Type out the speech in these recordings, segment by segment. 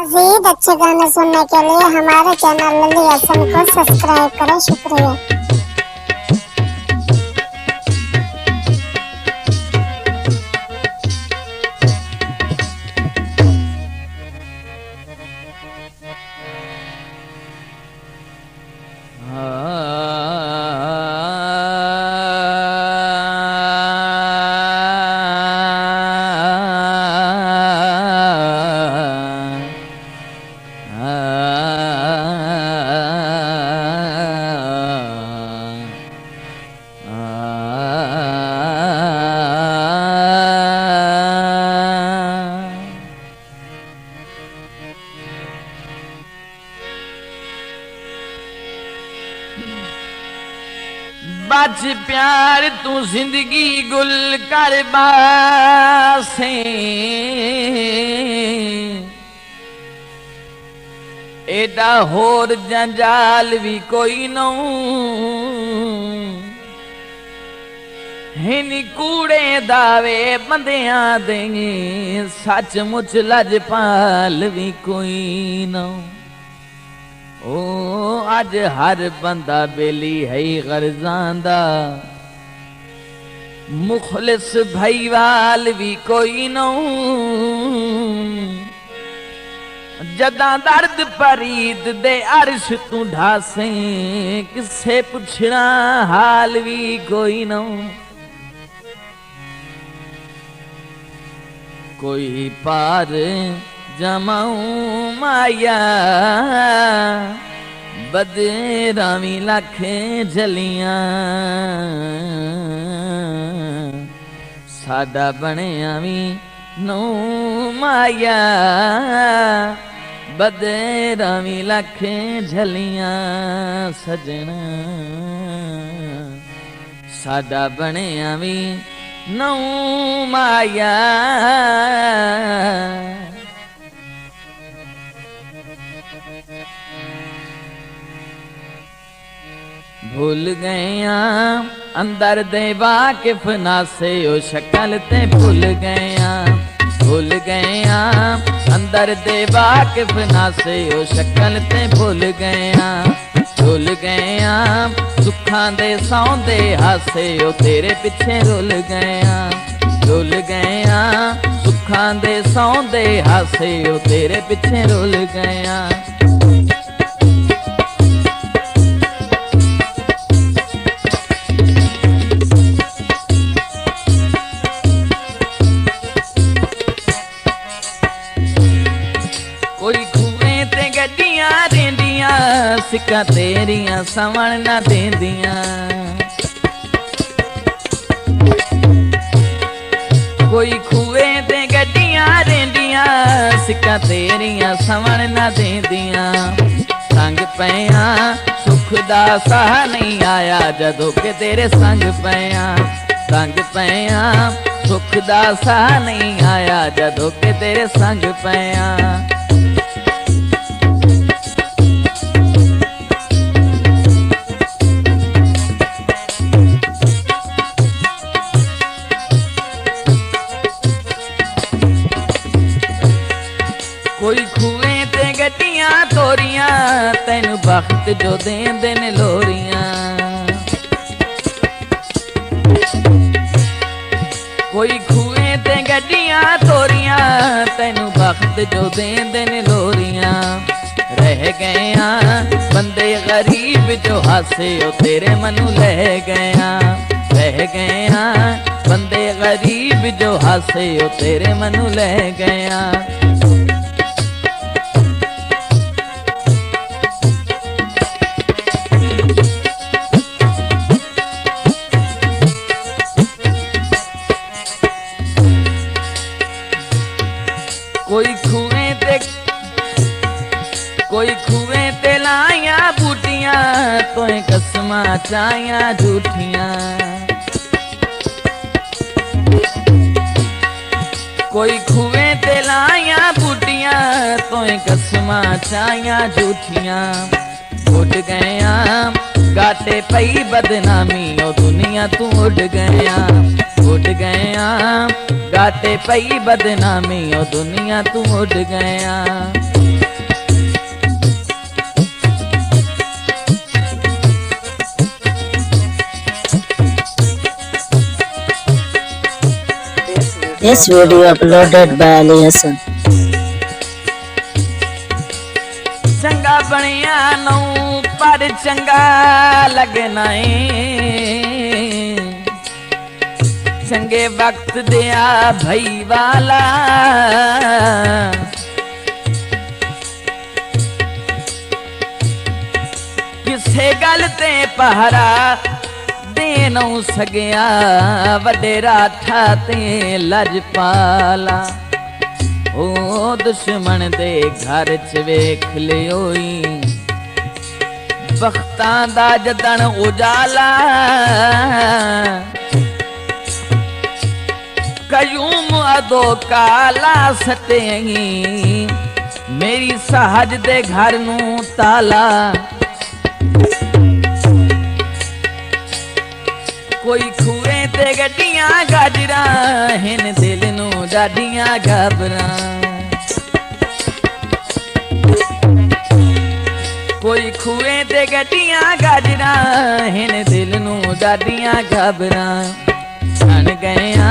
मज़ीद अच्छे गाने सुनने के लिए हमारे चैनल लली हसन को सब्सक्राइब करें। शुक्रिया। बच प्यार तू जिंदगी गुल कर बासे, एडा होर जंजाल भी कोई नऊ, हिन कूड़े दावे बंदियां दे सचमुच लजपाल भी कोई नऊ। ओ अज हर बंदा बेली है गर्जांदा, मुखलिस भाईवाल भी कोई नऊ। जदा दर्द परीद दे अर्श तू ढासे, किसे पुछना हाल भी कोई नऊ। कोई पार जमाऊ माया, बदरामी लख जलियां, साडा बनिया भी नौ माया, बदरामी लख झलियां। सजना साडा बनिया भी नौ माया। भूल गया अंदर दे वाकिफ नासे, ओ शक्ल ते भूल गया। भूल गया अंदर दे वाकिफ नासे, ओ शक्ल ते भूल गया। भूल गया सुखां दे सौंदे हासे, ओ तेरे पिछे रुल गया। रुल गया सुखां दे सौंदे हासे, ओ तेरे पिछे रुल गया। कोई खूहें ते गड्डियां रेंदियां, सिक्का तेरियां सवण ना देंदियां। कोई खूहें ते गड्डियां रेंदियां, सिक्का तेरियां सवण ना देंदियां। संग पैया सुख दा साह नहीं आया, जदों के तेरे संग पैया। संग पैया सुख दा साह नहीं आया, जदों के तेरे संग पैया। कोई खूहें ते गड्डियां तोरियां, तैनू बख्त जो देंदे ने लोरियां। कोई खूहें ते गड्डियां तोरियां, तैनू बख्त जो देंदे ने लोरियां। रह गया बंदे गरीब जो हासे, ओ तेरे मनु ले गया। रह गया बंदे गरीब जो हासे, ओ तेरे मनु ले गया। कोई खूहें ते लाइया बूटियां, तोए कसमां चाइया झूठियां। कोई खूहें ते लाइया बूटियां, तोए कसमां चाइया झूठियां। उड़ गया गाटे पई बदनामी, ओ दुनिया तू उड़ गया। उड़ गया गाटे पई बदनामी, ओ दुनिया तू उड़ गया। This video uploaded by Ali Hassan. चंगा बनिया नौ पर चंगा लगना है, चंगे वक्त दिया भई वाला, किसे गल ते पहरा देनौ सगया, वडेरा ठाते लजपाला। ओ दुश्मन दे घर च वेख लियोई, बख्तां दा जदन उजाला, कयूम अदो काला सटेंगी, मेरी सहज दे घर नू ताला। कोई खूए ते गड्डियां गाजरा, हिन दिल नू डाडियां घबरा। कोई खूए ते गड्डियां गाजरा, हिन दिल नू डाडियां घबरा। बन गया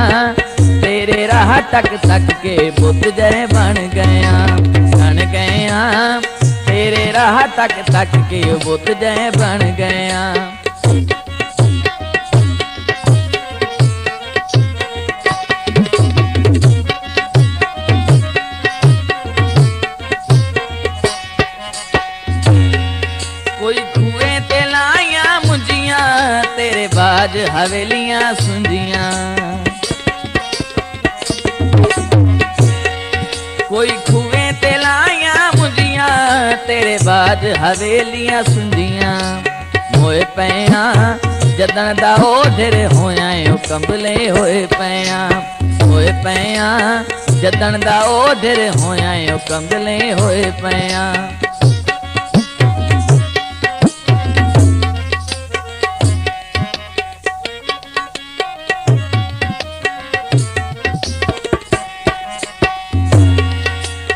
तेरे राह तक तक के बुत जय बन गया, बन गया तेरे राह तक तक के बुत जय बन गया। कोई खूए ते लाया मुंजियां, तेरे बाज हवेलियां सुंजियां। कोई खूए ते लाया मुंजियां, तेरे बाज हवेलियां सुंजियां। मोए पैया जदन दा ओधर होया, ओ कंबले होए पैया। मोए पैया जदन दा ओधर होया, ओ कंबले होए पैया।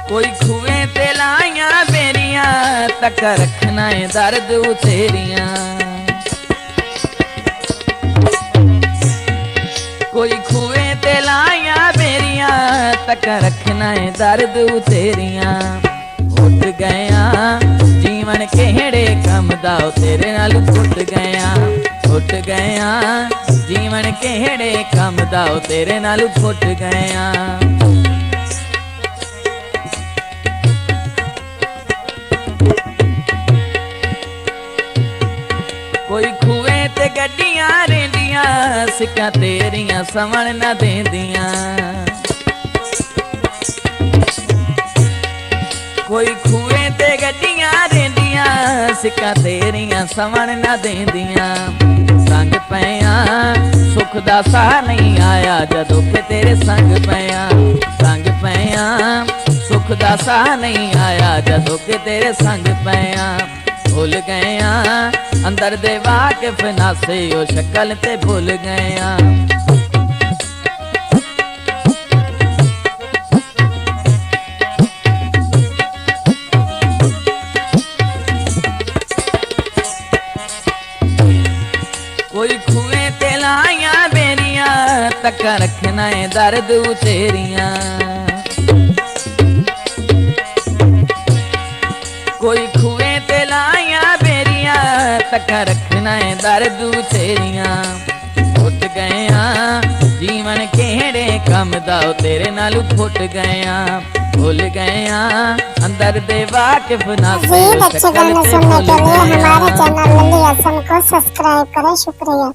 कोई खूए ते लाया बेरियां, तक रखना है दर्द उतेरियां। कोई खूए ते लाया बेरियां, तक रखना है दर्द उतेरियां। उठ गया जीवन केड़े कम दा, तेरे नाल फुट गया। उठ गया जीवन केड़े कम दा, तेरे नाल फुट गया। कोई खूए ते गड्डियां रेंदियां, सिक्का तेरियां सवण न देंदियां। कोई खूए ते गड्डियां रेंदियां, सिक्का तेरियां सवण न देंदियां। संग पैया सुख दा साह नहीं आया, जदों के तेरे संग पैया। संग पैया सुख दा साह नहीं आया, जदों के तेरे संग पैया। भूल गया अंदर दे वाकिफ नासे, ओ शक्ल ते भूल गया। कोई खूए ते लाया बेरियां, तक रखना है दर्द उतेरियां। कोई खूए ते लाया बेरियां, तक रखना है दर्द उतेरियां। उठ गया जीवन केड़े कम दा, तेरे नाल फुट गया। भूल गया अंदर दे वाकिफ नासे, मजीद अच्छे गाने सुनने के लिए हमारे चैनल लल्ली हसन को सब्सक्राइब करें। शुक्रिया।